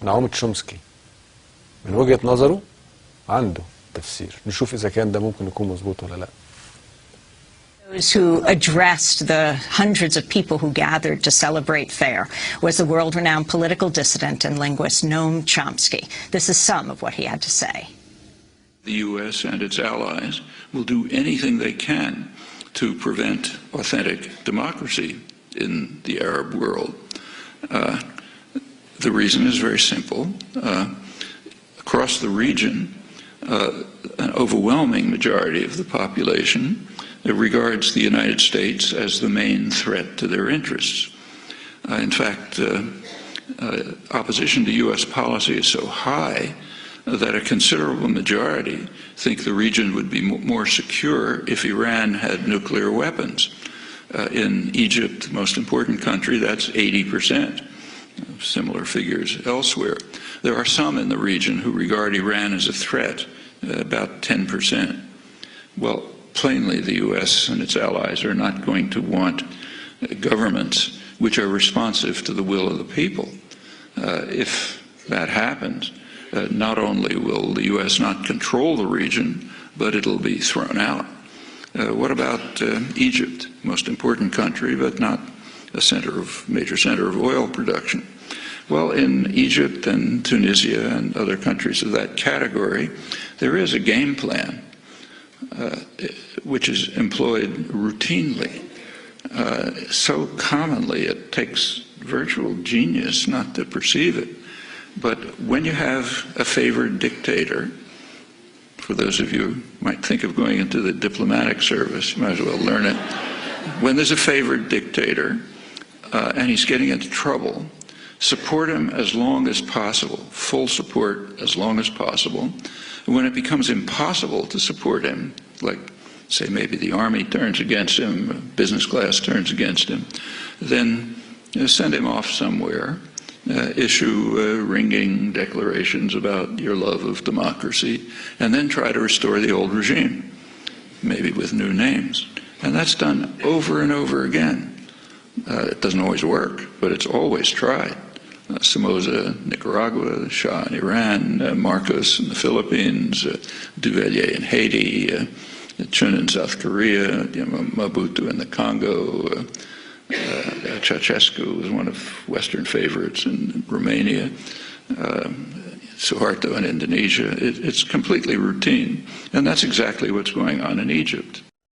نعوم تشومسكي من وجهة نظره عنده تفسير، نشوف إذا كان ده ممكن يكون مظبوط ولا لا. Those who addressed the hundreds of people who gathered to celebrate FAIR was the world-renowned political dissident and linguist Noam Chomsky. This is some of what he had to say. The U.S. and its allies will do anything they can to prevent authentic democracy in the Arab world. The reason is very simple. Across the region, an overwhelming majority of the population regards the United States as the main threat to their interests. In fact, opposition to U.S. policy is so high that a considerable majority think the region would be more secure if Iran had nuclear weapons. In Egypt, the most important country, that's 80%. Similar figures elsewhere. There are some in the region who regard Iran as a threat, about 10%. Well, plainly the U.S. and its allies are not going to want governments which are responsive to the will of the people. If that happens, not only will the U.S. not control the region, but it'll be thrown out. What about Egypt, most important country, but not a major center of oil production? Well, in Egypt and Tunisia and other countries of that category, there is a game plan which is employed routinely, so commonly it takes virtual genius not to perceive it. But when you have a favored dictator, for those of you who might think of going into the diplomatic service, you might as well learn it. When there's a favored dictator and he's getting into trouble, support him as long as possible, full support as long as possible. When it becomes impossible to support him, like say maybe the army turns against him, business class turns against him, then send him off somewhere, issue ringing declarations about your love of democracy, and then try to restore the old regime, maybe with new names. And that's done over and over again. It doesn't always work, but it's always tried. Somoza, Nicaragua, Shah in Iran, Marcos in the Philippines, Duvalier in Haiti, Chun in South Korea, Mobutu in the Congo, Ceausescu was one of Western favorites in Romania, Suharto in Indonesia. It's completely routine, and that's exactly what's going on in Egypt.